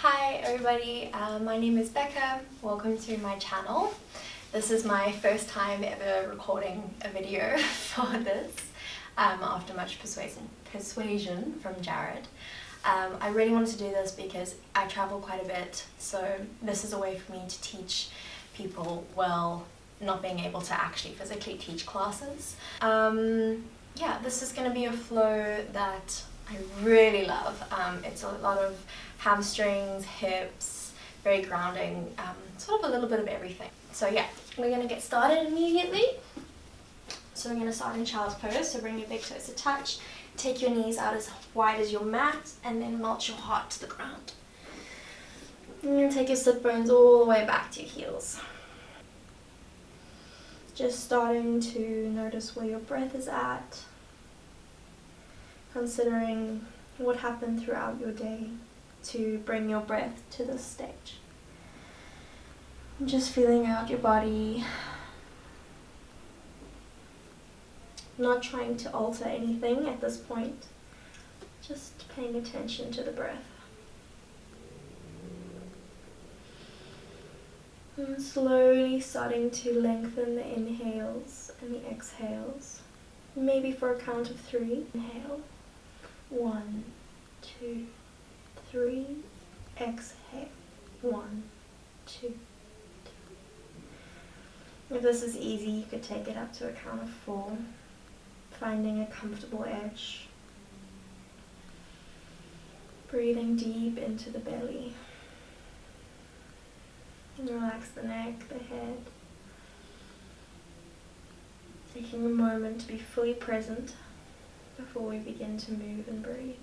Hi everybody, my name is Becca. Welcome to my channel. This is my first time ever recording a video for this after much persuasion from Jared. I really wanted to do this because I travel quite a bit, so this is a way for me to teach people while not being able to actually physically teach classes. Yeah, this is going to be a flow that I really love. It's a lot of hamstrings, hips, very grounding, sort of a little bit of everything. So yeah, we're going to get started immediately. So we're going to start in child's pose, so bring your big toes to touch, take your knees out as wide as your mat, and then melt your heart to the ground. You're going to take your sit bones all the way back to your heels. Just starting to notice where your breath is at, considering what happened throughout your day to bring your breath to this stage. And just feeling out your body, not trying to alter anything at this point, just paying attention to the breath. And slowly starting to lengthen the inhales and the exhales. Maybe for a count of 3. Inhale. 1, 2, 3. Exhale. 1, 2, 3. If this is easy, you could take it up to a count of 4, finding a comfortable edge. Breathing deep into the belly. And relax the neck, the head. Taking a moment to be fully present before we begin to move and breathe.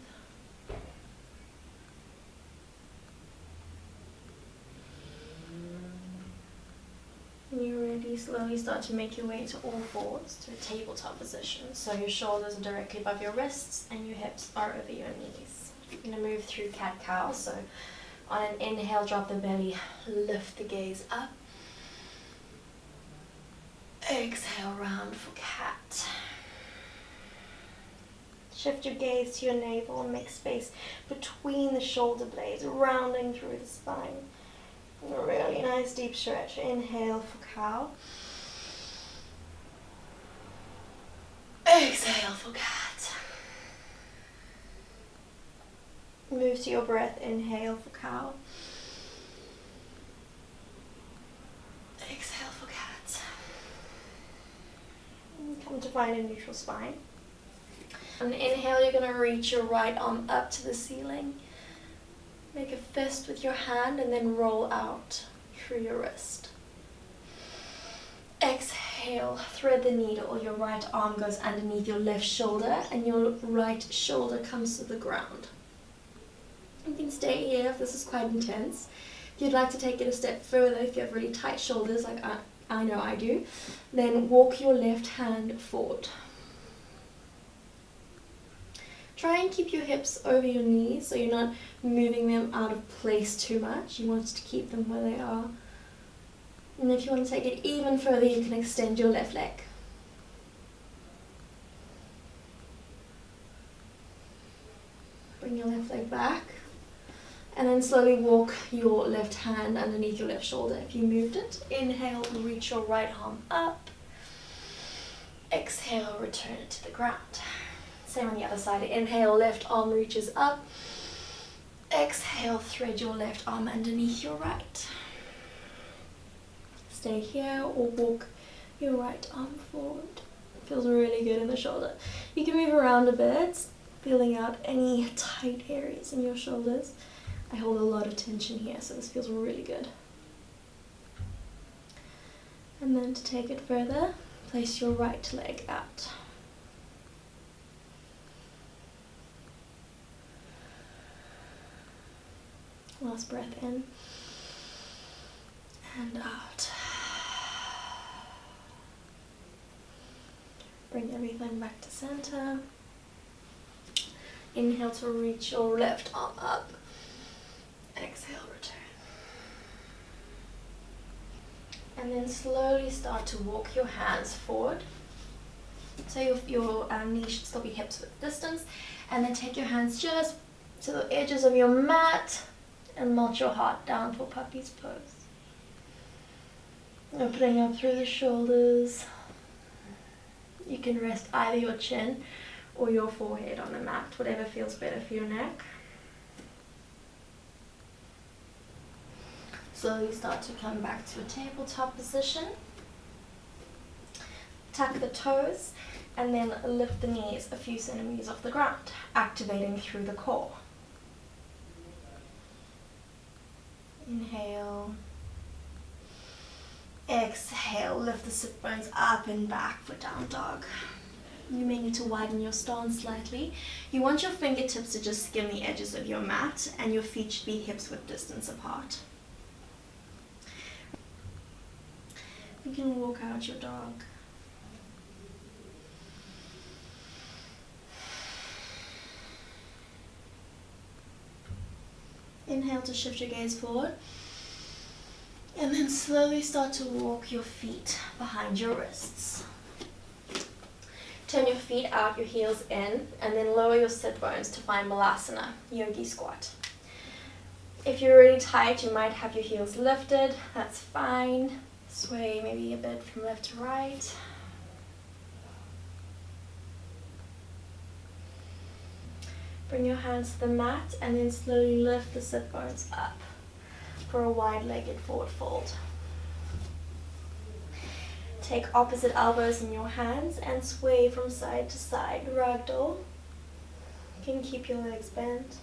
When you're ready, slowly start to make your way to all fours, to a tabletop position. So your shoulders are directly above your wrists and your hips are over your knees. You're going to move through cat-cow, so on an inhale, drop the belly, lift the gaze up. Exhale, round for cat. Shift your gaze to your navel and make space between the shoulder blades, rounding through the spine. And a really nice deep stretch. Inhale for cow. Exhale for cat. Move to your breath. Inhale for cow. Exhale for cat. And come to find a neutral spine. On inhale, you're going to reach your right arm up to the ceiling. Make a fist with your hand and then roll out through your wrist. Exhale, thread the needle. Your right arm goes underneath your left shoulder and your right shoulder comes to the ground. You can stay here if this is quite intense. If you'd like to take it a step further, if you have really tight shoulders like I know I do, then walk your left hand forward. Try and keep your hips over your knees so you're not moving them out of place too much. You want to keep them where they are. And if you want to take it even further, you can extend your left leg. Bring your left leg back. And then slowly walk your left hand underneath your left shoulder if you moved it. Inhale, reach your right arm up. Exhale, return it to the ground. Same on the other side. Inhale, left arm reaches up. Exhale, thread your left arm underneath your right. Stay here or walk your right arm forward. Feels really good in the shoulder. You can move around a bit, feeling out any tight areas in your shoulders. I hold a lot of tension here, so this feels really good. And then to take it further, place your right leg out. Last breath in and out. Bring everything back to center. Inhale to reach your left arm up. Exhale, return. And then slowly start to walk your hands forward. So your knees should still be hips width distance. And then take your hands just to the edges of your mat. And melt your heart down for Puppies Pose. Opening up through the shoulders. You can rest either your chin or your forehead on the mat, whatever feels better for your neck. Slowly start to come back to a tabletop position. Tuck the toes and then lift the knees a few centimeters off the ground, activating through the core. Inhale. Exhale, lift the sit bones up and back for down dog. You may need to widen your stance slightly. You want your fingertips to just skim the edges of your mat, and your feet should be hips width distance apart. You can walk out your dog. Inhale to shift your gaze forward. And then slowly start to walk your feet behind your wrists. Turn your feet out, your heels in, and then lower your sit bones to find Balasana, yogi squat. If you're really tight, you might have your heels lifted. That's fine. Sway maybe a bit from left to right. Bring your hands to the mat and then slowly lift the sit bones up for a wide-legged forward fold. Take opposite elbows in your hands and sway from side to side, ragdoll. You can keep your legs bent.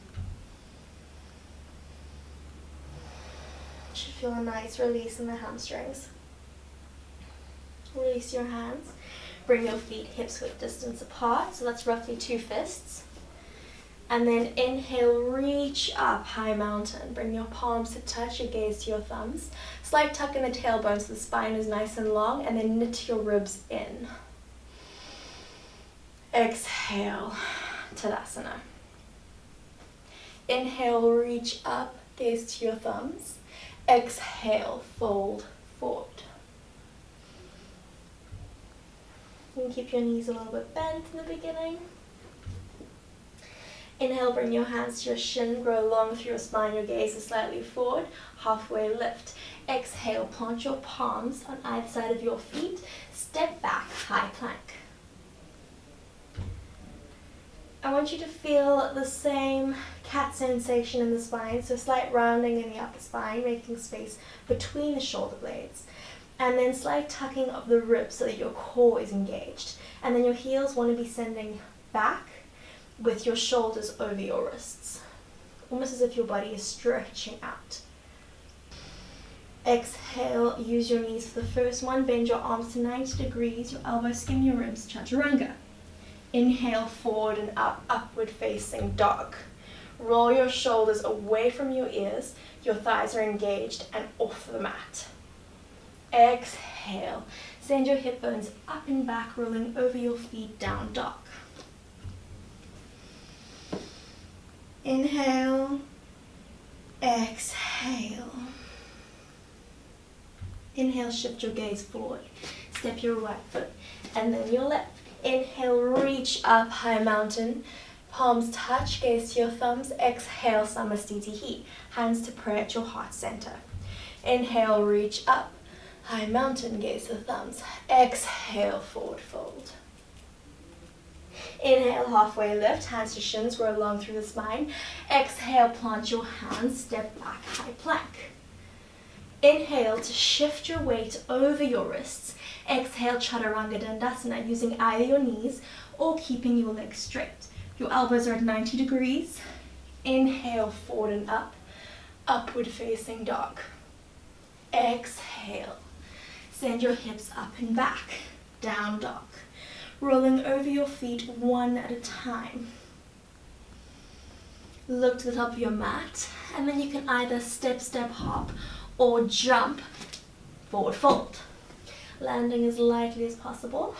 You should feel a nice release in the hamstrings. Release your hands. Bring your feet hips width distance apart, so that's roughly 2 fists. And then inhale, reach up, high mountain. Bring your palms to touch, your gaze to your thumbs. Slight tuck in the tailbone so the spine is nice and long, and then knit your ribs in. Exhale, Tadasana. Inhale, reach up, gaze to your thumbs. Exhale, fold forward. You can keep your knees a little bit bent in the beginning. Inhale, bring your hands to your shin, grow long through your spine, your gaze is slightly forward, halfway lift. Exhale, plant your palms on either side of your feet, step back, high plank. I want you to feel the same cat sensation in the spine, so slight rounding in the upper spine, making space between the shoulder blades. And then slight tucking of the ribs so that your core is engaged. And then your heels want to be sending back with your shoulders over your wrists, almost as if your body is stretching out. Exhale, use your knees for the first one, bend your arms to 90 degrees, your elbows skim your ribs, chaturanga. Inhale, forward and up, upward facing dog. Roll your shoulders away from your ears, your thighs are engaged and off the mat. Exhale, send your hip bones up and back, rolling over your feet, down dog. Inhale, exhale. Inhale, shift your gaze forward. Step your right foot and then your left. Inhale, reach up, high mountain. Palms touch, gaze to your thumbs. Exhale, Samastitihi. Hands to prayer at your heart center. Inhale, reach up, high mountain, gaze to thumbs. Exhale, forward fold. Inhale, halfway lift, hands to shins, grow long through the spine. Exhale, plant your hands, step back, high plank. Inhale to shift your weight over your wrists. Exhale, Chaturanga Dandasana, using either your knees or keeping your legs straight. Your elbows are at 90 degrees. Inhale, forward and up, upward facing dog. Exhale, send your hips up and back, down dog. Rolling over your feet one at a time. Look to the top of your mat, and then you can either step, hop, or jump, forward fold. Landing as lightly as possible,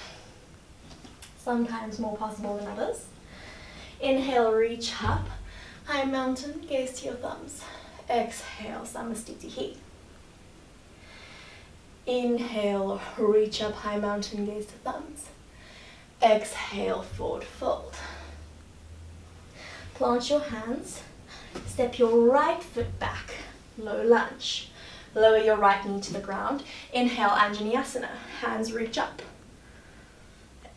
sometimes more possible than others. Inhale, reach up, high mountain, gaze to your thumbs. Exhale, Samastitihi. Inhale, reach up, high mountain, gaze to thumbs. Exhale, forward fold. Plant your hands, Step your right foot back, low lunge. Lower your right knee to the ground. Inhale, Anjaneyasana, hands reach up.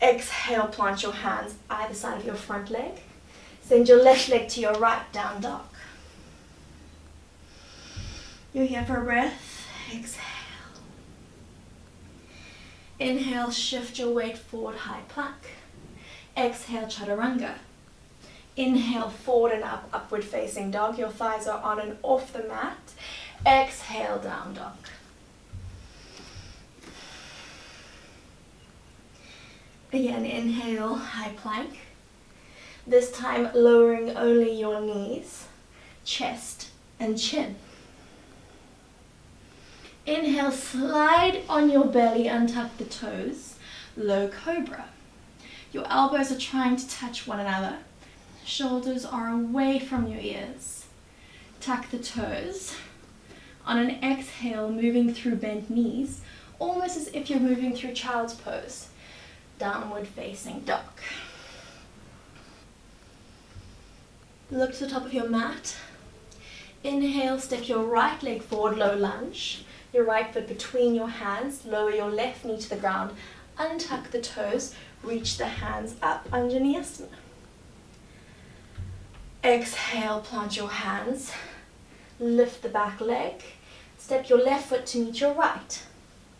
Exhale, plant your hands either side of your front leg. Send your left leg to your right, down dog. You're here for a breath. Exhale. Inhale, shift your weight forward, high plank. Exhale, chaturanga. Inhale, forward and up, upward facing dog. Your thighs are on and off the mat. Exhale, down dog. Again, inhale, high plank. This time lowering only your knees, chest and chin. Inhale, slide on your belly, untuck the toes, low cobra. Your elbows are trying to touch one another. Shoulders are away from your ears. Tuck the toes. On an exhale, moving through bent knees, almost as if you're moving through child's pose. Downward facing dog. Look to the top of your mat. Inhale, step your right leg forward, low lunge. Your right foot between your hands, lower your left knee to the ground. Untuck the toes, reach the hands up, Anjaneyasana. Exhale, plant your hands. Lift the back leg. Step your left foot to meet your right.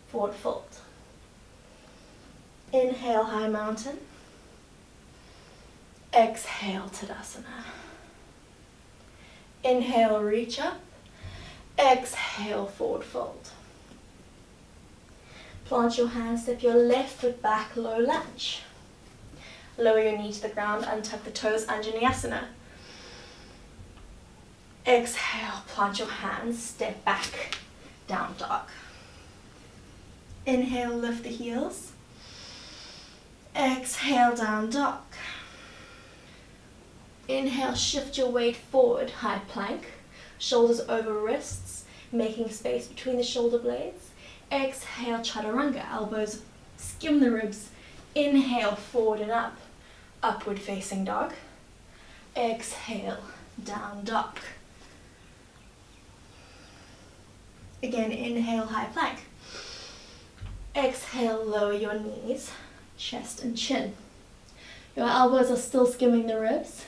Forward fold. Inhale, high mountain. Exhale, Tadasana. Inhale, reach up. Exhale, forward fold. Plant your hands, step your left foot back, low lunge. Lower your knee to the ground, untuck the toes, Anjaneyasana. Exhale, plant your hands, step back, down dog. Inhale, lift the heels. Exhale, down dog. Inhale, shift your weight forward, high plank. Shoulders over wrists, making space between the shoulder blades. Exhale, chaturanga, elbows skim the ribs. Inhale, forward and up, upward facing dog. Exhale, down dog. Again, inhale, high plank. Exhale, lower your knees, chest and chin. Your elbows are still skimming the ribs.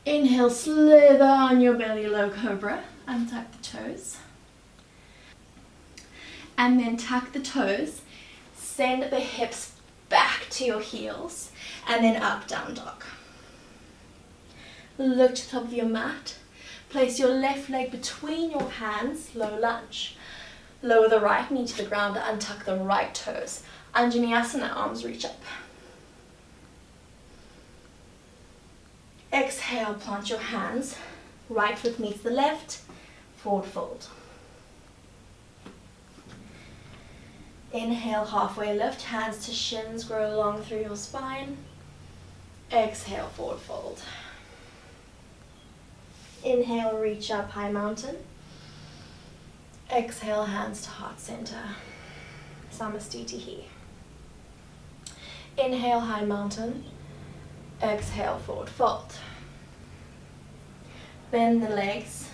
Inhale, slither on your belly, low cobra. Untuck the toes. And then tuck the toes. Send the hips back to your heels. And then up, down dog. Look to the top of your mat. Place your left leg between your hands, low lunge. Lower the right knee to the ground, untuck the right toes. Anjaneyasana, arms reach up. Exhale, plant your hands. Right foot meets the left, forward fold. Inhale, halfway lift, hands to shins, grow long through your spine. Exhale, forward fold. Inhale, reach up, high mountain. Exhale, hands to heart center. Samastitihi. Inhale, high mountain. Exhale, forward fold. Bend the legs.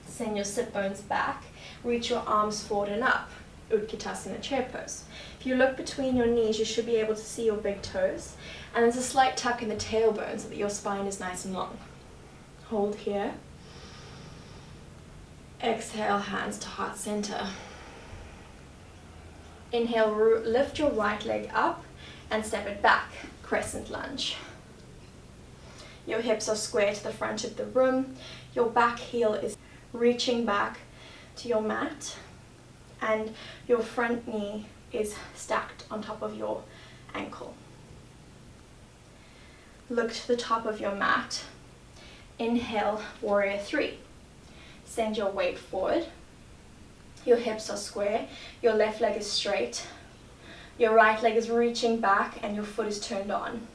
Send your sit bones back. Reach your arms forward and up. Utkatasana, chair pose. If you look between your knees, you should be able to see your big toes. And there's a slight tuck in the tailbone so that your spine is nice and long. Hold here. Exhale, hands to heart center. Inhale, lift your right leg up and step it back, crescent lunge. Your hips are square to the front of the room. Your back heel is reaching back to your mat and your front knee is stacked on top of your ankle. Look to the top of your mat. Inhale, warrior three. Send your weight forward. Your hips are square. Your left leg is straight. Your right leg is reaching back and your foot is turned on.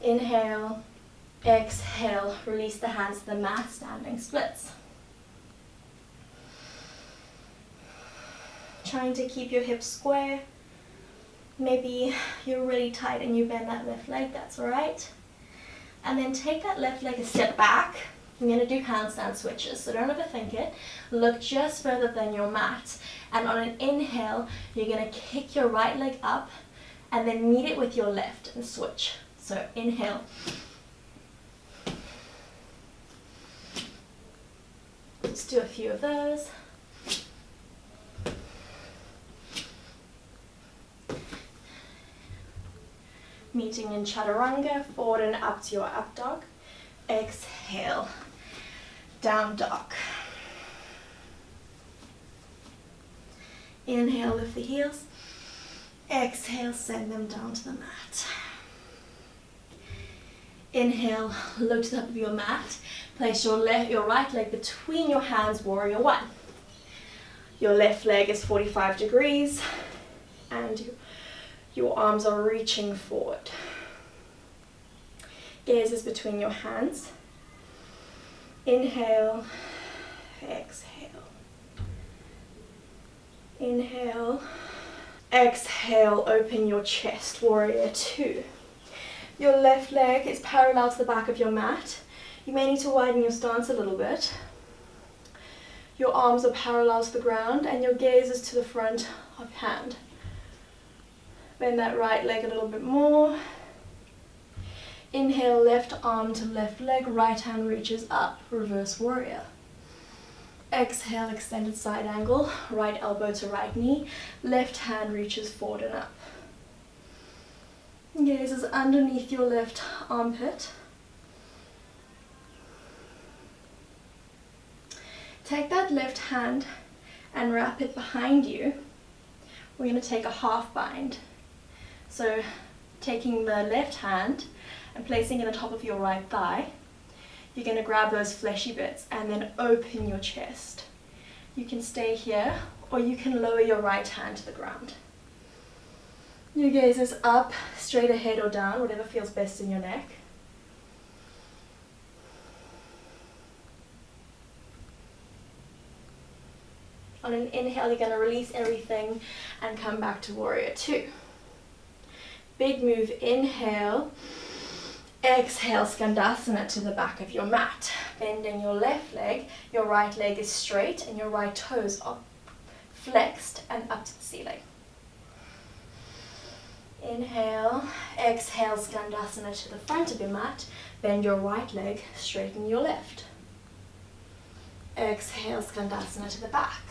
Inhale, exhale, release the hands to the mat, standing splits. Trying to keep your hips square. Maybe you're really tight and you bend that left leg, that's alright. And then take that left leg a step back. I'm going to do handstand switches, so don't overthink it. Look just further than your mat. And on an inhale, you're going to kick your right leg up and then meet it with your left and switch. So inhale. Let's do a few of those. Meeting in chaturanga, forward and up to your up dog. Exhale, down dog. Inhale, lift the heels. Exhale, send them down to the mat. Inhale, look to the top of your mat. Place your right leg between your hands, warrior one. Your left leg is 45 degrees and your arms are reaching forward. Gaze is between your hands. Inhale, exhale. Inhale, exhale, open your chest, warrior two. Your left leg is parallel to the back of your mat. You may need to widen your stance a little bit. Your arms are parallel to the ground and your gaze is to the front of hand. Bend that right leg a little bit more. Inhale, left arm to left leg, right hand reaches up, reverse warrior. Exhale, extended side angle, right elbow to right knee, left hand reaches forward and up. Gaze is underneath your left armpit. Take that left hand and wrap it behind you. We're going to take a half bind. So taking the left hand and placing it on top of your right thigh, you're going to grab those fleshy bits and then open your chest. You can stay here or you can lower your right hand to the ground. Your gaze is up, straight ahead or down, whatever feels best in your neck. On an inhale, you're going to release everything and come back to warrior two. Big move, inhale. Exhale, skandasana to the back of your mat. Bending your left leg, your right leg is straight and your right toes are flexed and up to the ceiling. Inhale, exhale, skandasana to the front of your mat. Bend your right leg, straighten your left. Exhale, skandasana to the back.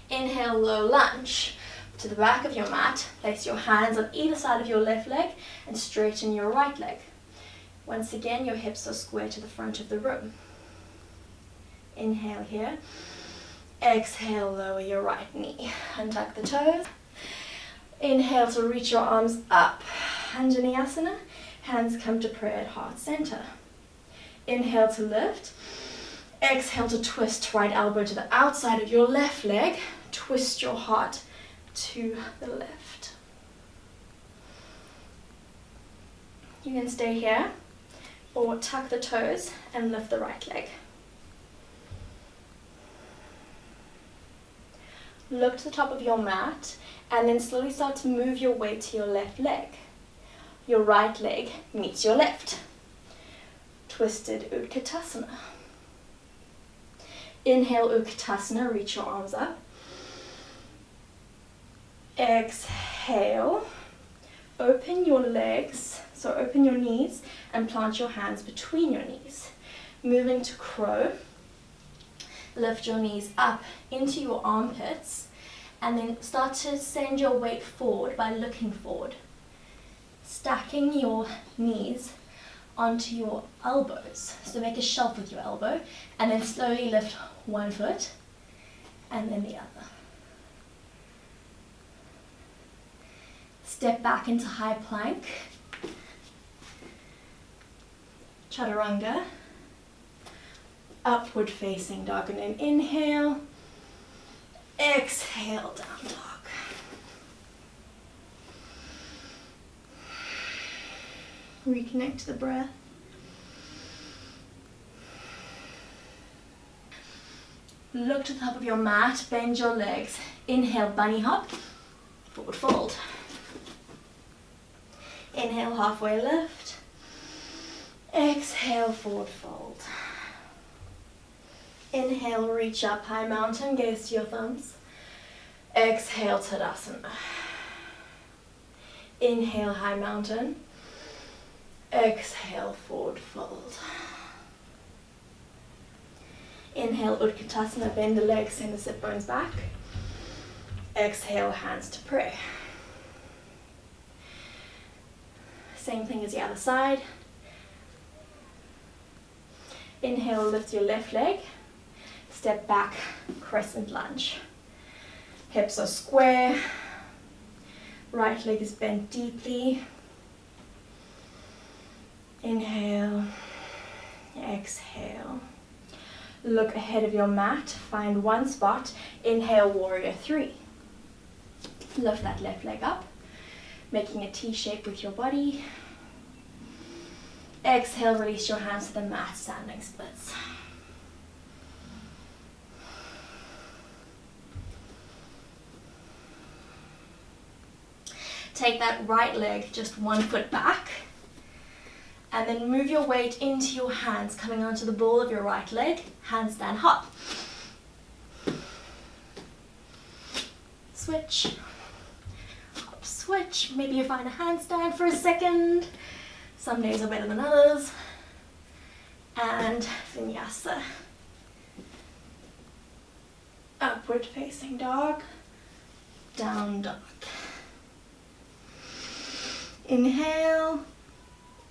Inhale, low lunge to the back of your mat. Place your hands on either side of your left leg and straighten your right leg. Once again, your hips are square to the front of the room. Inhale here. Exhale, lower your right knee. Untuck the toes. Inhale to reach your arms up. Anjali Asana. Hands come to prayer at heart center. Inhale to lift. Exhale to twist right elbow to the outside of your left leg. Twist your heart to the left. You can stay here or tuck the toes and lift the right leg. Look to the top of your mat and then slowly start to move your weight to your left leg. Your right leg meets your left. Twisted Utkatasana. Inhale Utkatasana, reach your arms up. Exhale, open your legs, so open your knees and plant your hands between your knees. Moving to crow, lift your knees up into your armpits and then start to send your weight forward by looking forward. Stacking your knees onto your elbows, so make a shelf with your elbow and then slowly lift one foot and then the other. Step back into high plank, chaturanga, upward facing dog, and then inhale, exhale, down dog. Reconnect to the breath. Look to the top of your mat, bend your legs. Inhale, bunny hop, forward fold. Inhale, halfway lift. Exhale, forward fold. Inhale, reach up, high mountain, gaze to your thumbs. Exhale, Tadasana. Inhale, high mountain. Exhale, forward fold. Inhale, Utkatasana, bend the legs, send the sit bones back. Exhale, hands to pray. Same thing as the other side. Inhale, lift your left leg. Step back, crescent lunge. Hips are square. Right leg is bent deeply. Inhale, exhale. Look ahead of your mat, find one spot. Inhale, warrior three. Lift that left leg up, making a T shape with your body. Exhale, release your hands to the mat, standing splits. Take that right leg just 1 foot back, and then move your weight into your hands, coming onto the ball of your right leg, handstand hop. Switch, hop, switch. Maybe you find a handstand for a second. Some days are better than others. And vinyasa. Upward facing dog, down dog. Inhale,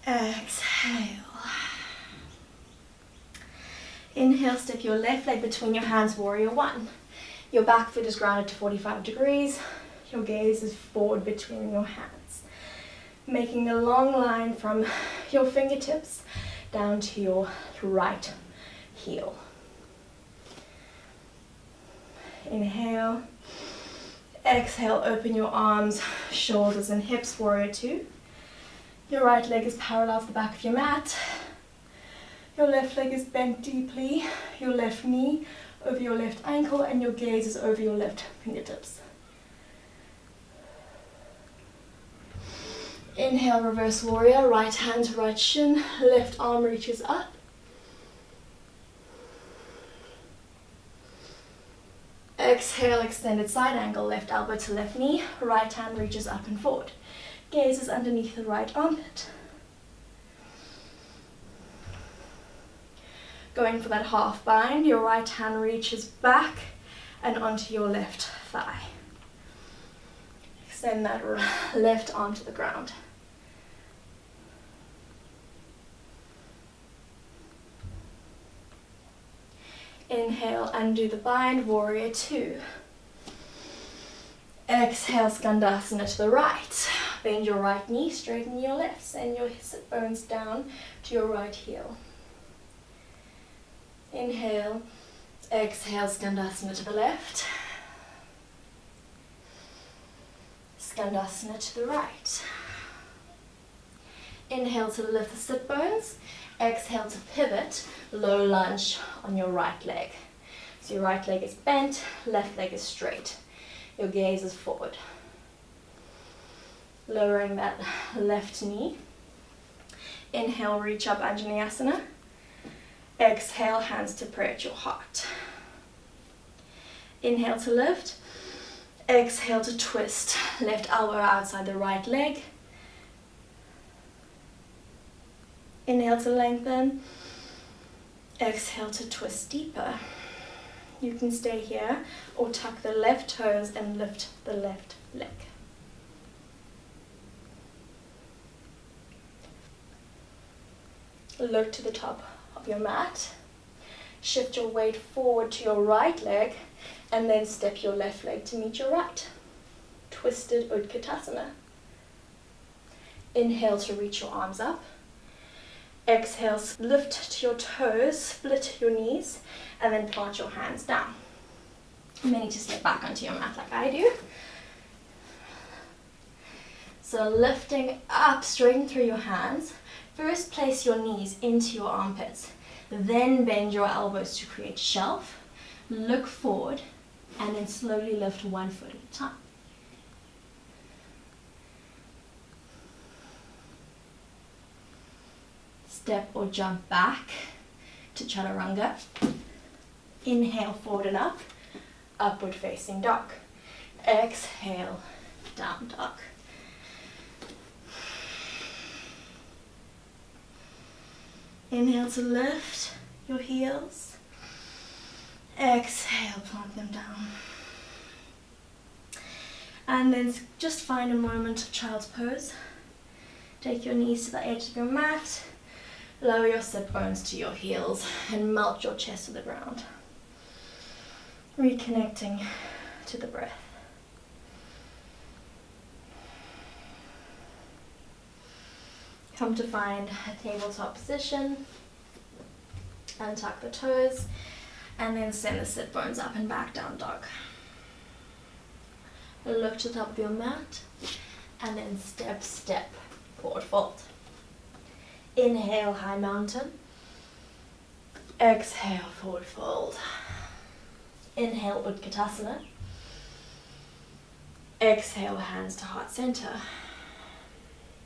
exhale. Inhale, step your left leg between your hands, warrior one. Your back foot is grounded to 45 degrees. Your gaze is forward between your hands, making a long line from your fingertips down to your right heel. Inhale. Exhale, open your arms, shoulders and hips, warrior two. Your right leg is parallel to the back of your mat. Your left leg is bent deeply. Your left knee over your left ankle and your gaze is over your left fingertips. Inhale, reverse warrior, right hand to right shin, left arm reaches up. Exhale, extended side angle, left elbow to left knee, right hand reaches up and forward. Gaze is underneath the right armpit. Going for that half bind, your right hand reaches back and onto your left thigh. Extend that left arm to the ground. Inhale, undo the bind, warrior two. Exhale, Skandasana to the right. Bend your right knee, straighten your left. Send your sit bones down to your right heel. Inhale, exhale, Skandasana to the left. Skandasana to the right. Inhale to lift the sit bones. Exhale to pivot, low lunge on your right leg. So your right leg is bent, left leg is straight. Your gaze is forward. Lowering that left knee. Inhale, reach up, Anjaneyasana. Exhale, hands to pray at your heart. Inhale to lift. Exhale to twist. Left elbow outside the right leg. Inhale to lengthen. Exhale to twist deeper. You can stay here or tuck the left toes and lift the left leg. Look to the top of your mat. Shift your weight forward to your right leg and then step your left leg to meet your right. Twisted Utkatasana. Inhale to reach your arms up. Exhale, lift to your toes, split your knees, and then plant your hands down. You may need to step back onto your mat like I do. So lifting up, straighten through your hands. First place your knees into your armpits. Then bend your elbows to create shelf. Look forward, and then slowly lift 1 foot at a time. step or jump back to chaturanga. Inhale, forward and up, upward facing dog. Exhale, down dog. Inhale to lift your heels. Exhale, plant them down. And then just find a moment of child's pose. Take your knees to the edge of your mat. Lower your sit bones to your heels and melt your chest to the ground. Reconnecting to the breath. Come to find a tabletop position. Untuck the toes and then send the sit bones up and back, down dog. Look to the top of your mat and then step, step, forward fold. Inhale, high mountain. Exhale, forward fold. Inhale, Utkatasana. Exhale, hands to heart center.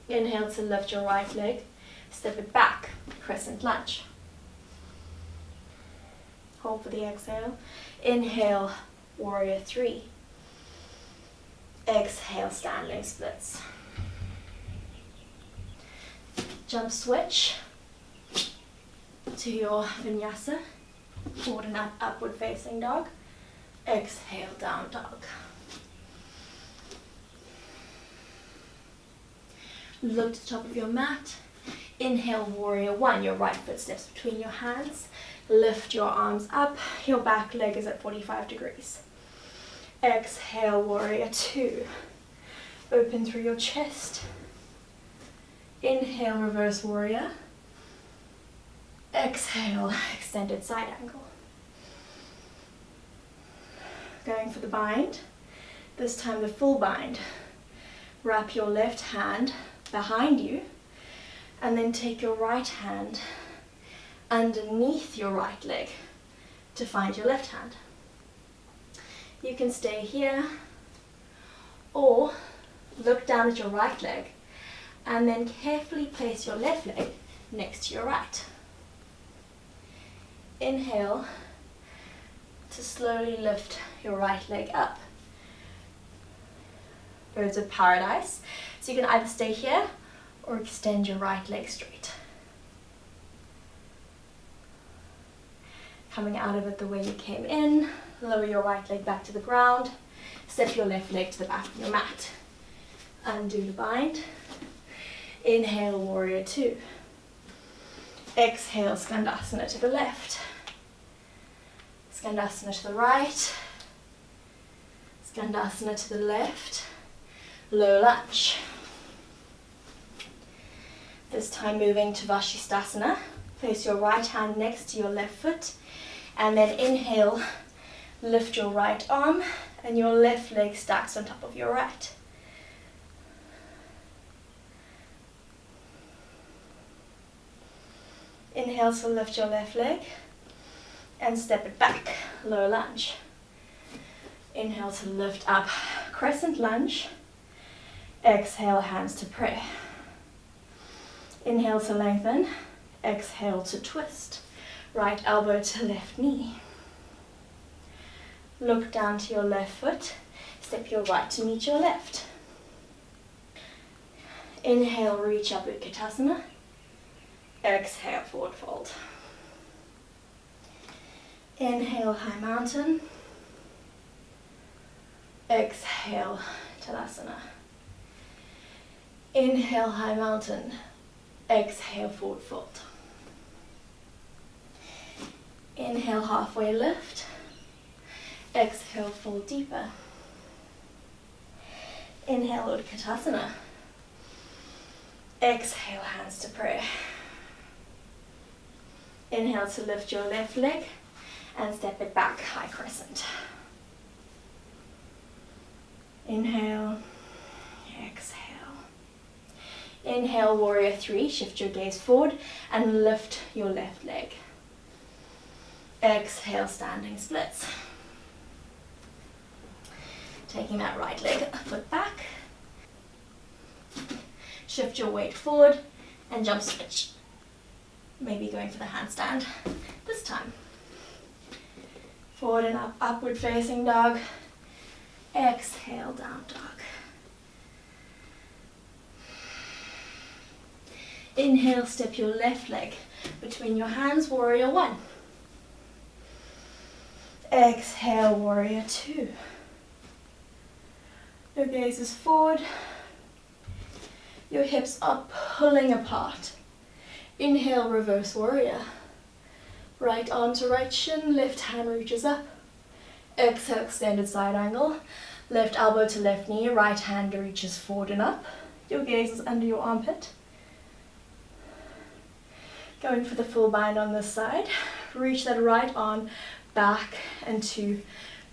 Inhale to lift your right leg, step it back, crescent lunge. Hold for the exhale. Inhale, warrior three. Exhale, standing splits. Jump switch to your vinyasa. Forward and up, upward facing dog. Exhale, down dog. Look to the top of your mat. Inhale, warrior one. Your right foot steps between your hands. Lift your arms up. Your back leg is at 45 degrees. Exhale, warrior two. Open through your chest. Inhale, reverse warrior. Exhale, extended side angle. Going for the bind. This time the full bind. Wrap your left hand behind you and then take your right hand underneath your right leg to find your left hand. You can stay here or look down at your right leg and then carefully place your left leg next to your right. Inhale to slowly lift your right leg up. Birds of paradise. So you can either stay here or extend your right leg straight. Coming out of it the way you came in, lower your right leg back to the ground, step your left leg to the back of your mat. Undo the bind. Inhale, warrior two. Exhale, Skandasana to the left. Skandasana to the right. Skandasana to the left. Low lunge. This time moving to Vashisthasana. Place your right hand next to your left foot and then inhale, lift your right arm and your left leg stacks on top of your right. Inhale to lift your left leg and step it back, low lunge. Inhale to lift up, crescent lunge. Exhale, hands to prayer. Inhale to lengthen. Exhale to twist. Right elbow to left knee. Look down to your left foot. Step your right to meet your left. Inhale, reach up, Utkatasana. Exhale, forward fold. Inhale, high mountain. Exhale, Talasana. Inhale, high mountain. Exhale, forward fold. Inhale, halfway lift. Exhale, fold deeper. Inhale, Utkatasana. Exhale, hands to prayer. Inhale to lift your left leg and step it back, high crescent. Inhale, exhale. Inhale, warrior three, shift your gaze forward and lift your left leg. Exhale, standing splits. Taking that right leg a foot back. Shift your weight forward and jump switch. Maybe going for the handstand this time. Forward and up, upward facing dog. Exhale, down dog. Inhale, step your left leg between your hands, warrior one. Exhale, warrior two. Your gaze is forward. Your hips are pulling apart. Inhale, reverse warrior. Right arm to right shin, left hand reaches up. Exhale, extended side angle. Left elbow to left knee, right hand reaches forward and up. Your gaze is under your armpit. Going for the full bind on this side. Reach that right arm back and to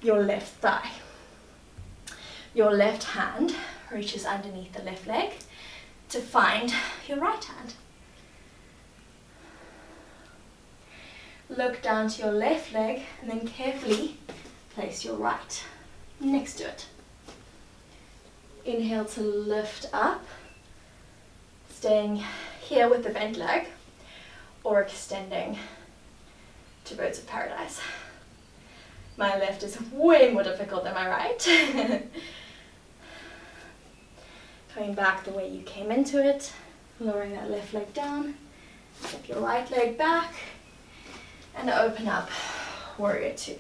your left thigh. Your left hand reaches underneath the left leg to find your right hand. Look down to your left leg and then carefully place your right next to it. Inhale to lift up, staying here with the bent leg or extending to birds of paradise. My left is way more difficult than my right. Coming back the way you came into it, lowering that left leg down, step your right leg back, and open up, warrior two.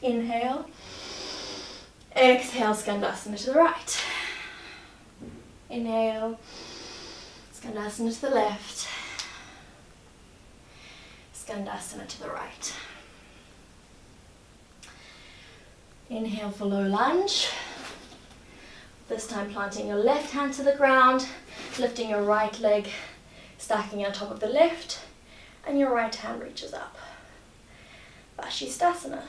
Inhale, exhale, Skandasana to the right. Inhale, Skandasana to the left. Skandasana to the right. Inhale for low lunge. This time planting your left hand to the ground, lifting your right leg, stacking on top of the left, and your right hand reaches up. Vashisthasana.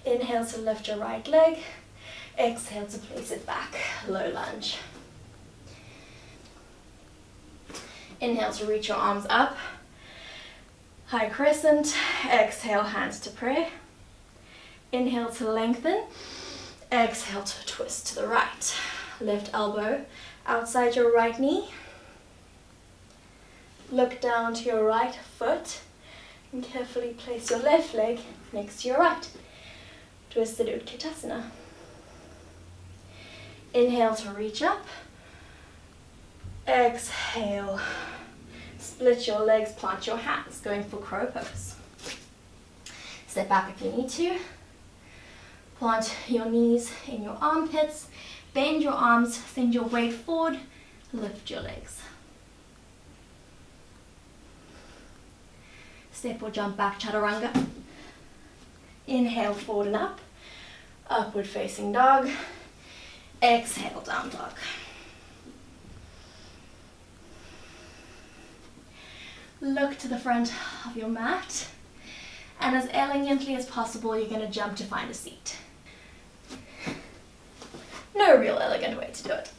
Inhale to lift your right leg, exhale to place it back, low lunge. Inhale to reach your arms up, high crescent, exhale hands to prayer. Inhale to lengthen, exhale to twist to the right. Left elbow outside your right knee. Look down to your right foot and carefully place your left leg next to your right. Twisted Utkatasana. Inhale to reach up. Exhale. Split your legs, plant your hands, going for crow pose. Step back if you need to. Plant your knees in your armpits. Bend your arms, send your weight forward, lift your legs. Step or jump back, Chaturanga. Inhale, forward and up. Upward facing dog. Exhale, down dog. Look to the front of your mat. And as elegantly as possible, you're going to jump to find a seat. No real elegant way to do it.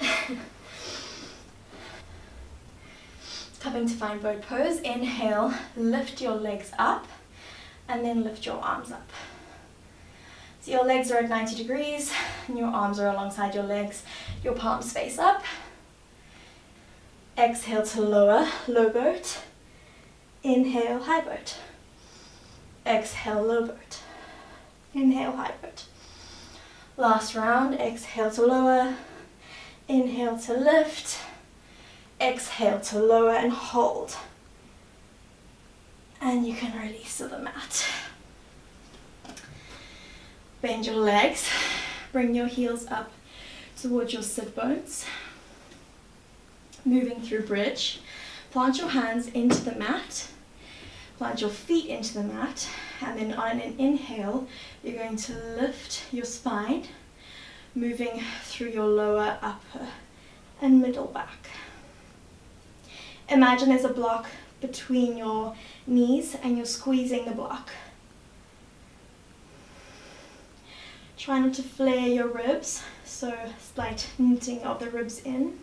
Coming to find boat pose, inhale, lift your legs up, and then lift your arms up. So your legs are at 90 degrees, and your arms are alongside your legs, your palms face up. Exhale to lower, low boat. Inhale, high boat. Exhale, low boat. Inhale, high boat. Last round, exhale to lower, inhale to lift, exhale to lower and hold. And you can release to the mat. Bend your legs, bring your heels up towards your sit bones. Moving through bridge, plant your hands into the mat, plant your feet into the mat, and then on an inhale, you're going to lift your spine, moving through your lower, upper, and middle back. Imagine there's a block between your knees and you're squeezing the block. Try not to flare your ribs, so slight knitting of the ribs in.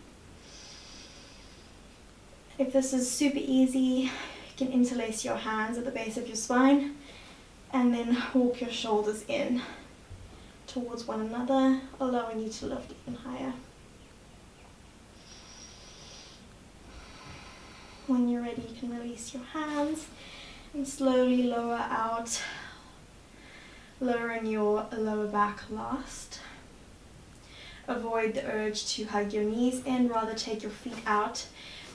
If this is super easy, you can interlace your hands at the base of your spine and then walk your shoulders in towards one another, allowing you to lift even higher. When you're ready, you can release your hands and slowly lower out, lowering your lower back last. Avoid the urge to hug your knees in, rather take your feet out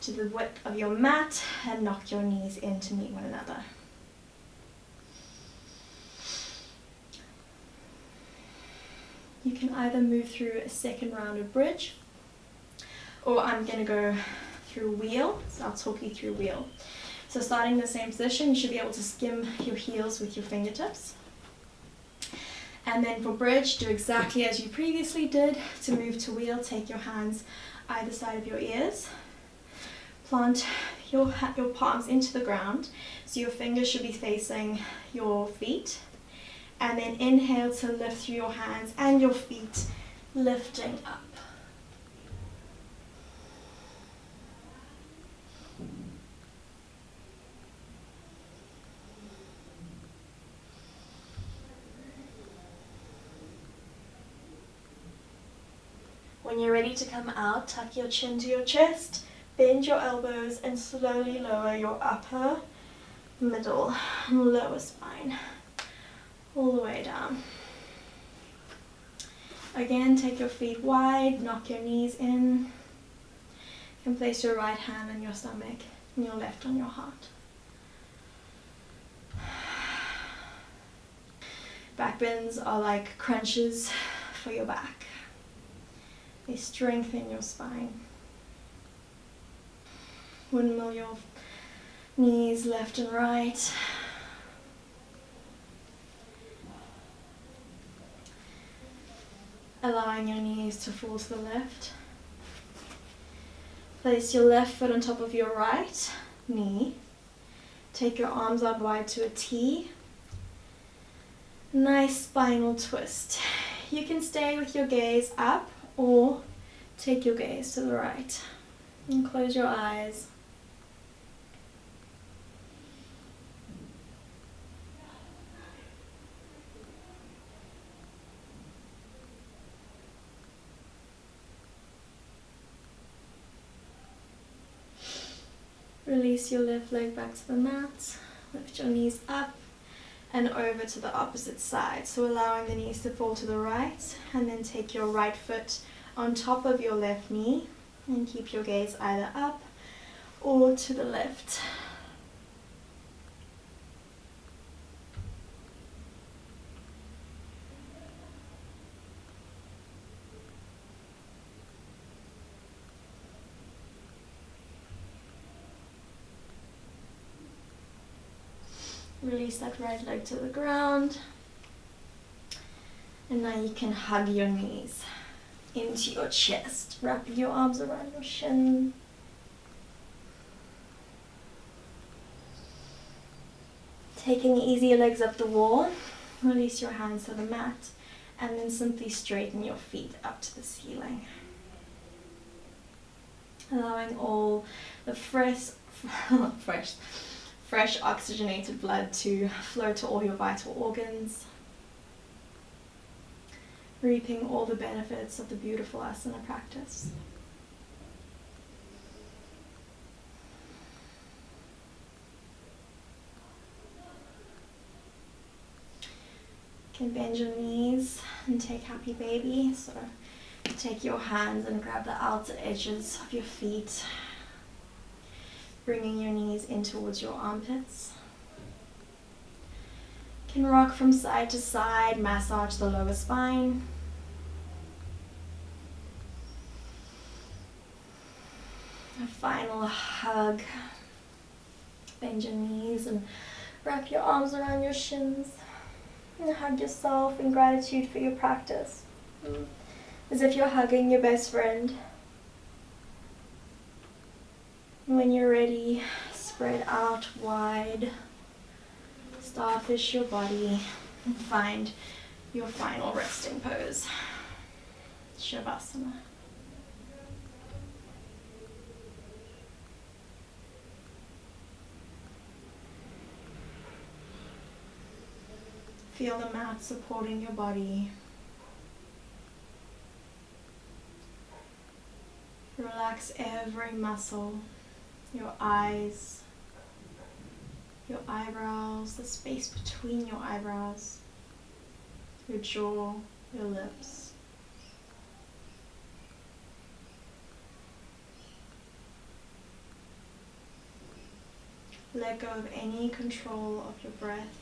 to the width of your mat and knock your knees in to meet one another. You can either move through a second round of bridge, or I'm going to go through wheel, so I'll talk you through wheel. So starting in the same position, you should be able to skim your heels with your fingertips. And then for bridge, do exactly as you previously did. To move to wheel, take your hands either side of your ears. Plant your palms into the ground, so your fingers should be facing your feet. And then inhale to lift through your hands and your feet, lifting up. When you're ready to come out, tuck your chin to your chest, bend your elbows and slowly lower your upper, middle, and lower spine all the way down. Again, take your feet wide, knock your knees in. You can place your right hand on your stomach and your left on your heart. Back bends are like crunches for your back. They strengthen your spine. Windmill your knees left and right. Allowing your knees to fall to the left. Place your left foot on top of your right knee. Take your arms out wide to a T. Nice spinal twist. You can stay with your gaze up or take your gaze to the right. And close your eyes. Release your left leg back to the mat. Lift your knees up and over to the opposite side. So allowing the knees to fall to the right, and then take your right foot on top of your left knee and keep your gaze either up or to the left. Release that right leg to the ground. And now you can hug your knees into your chest. Wrap your arms around your shin. Taking easy legs up the wall. Release your hands to the mat. And then simply straighten your feet up to the ceiling. Allowing all the fresh oxygenated blood to flow to all your vital organs, reaping all the benefits of the beautiful asana practice. You can bend your knees and take happy baby. So take your hands and grab the outer edges of your feet, bringing your knees in towards your armpits. You can rock from side to side, massage the lower spine. A final hug. Bend your knees and wrap your arms around your shins. And hug yourself in gratitude for your practice. As if you're hugging your best friend. When you're ready, spread out wide, starfish your body, and find your final resting pose, Shavasana. Feel the mat supporting your body. Relax every muscle your eyes, your eyebrows, the space between your eyebrows, your jaw, your lips. Let go of any control of your breath.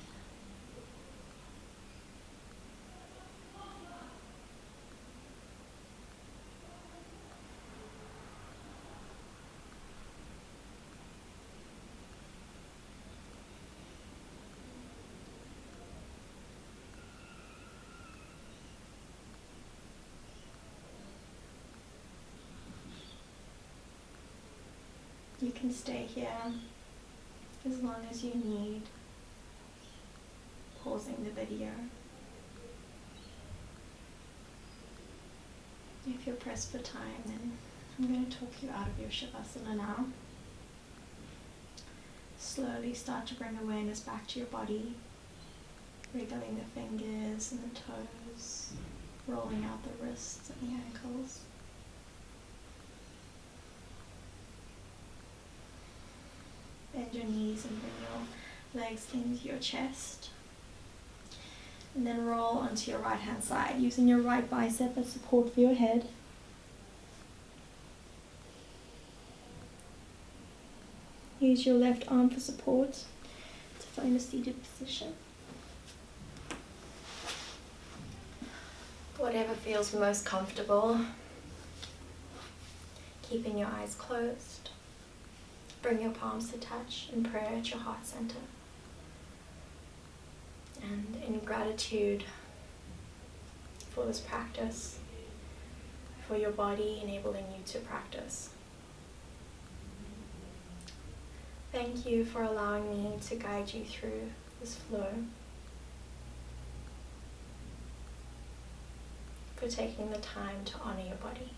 You can stay here as long as you need, pausing the video. If you're pressed for time, then I'm going to talk you out of your Shavasana now. Slowly start to bring awareness back to your body, wiggling the fingers and the toes, rolling out the wrists and the ankles. Bend your knees and bring your legs into your chest. And then roll onto your right hand side, using your right bicep as support for your head. Use your left arm for support to find a seated position. Whatever feels most comfortable. Keeping your eyes closed. Bring your palms to touch in prayer at your heart center. And in gratitude for this practice, for your body enabling you to practice. Thank you for allowing me to guide you through this flow, for taking the time to honor your body.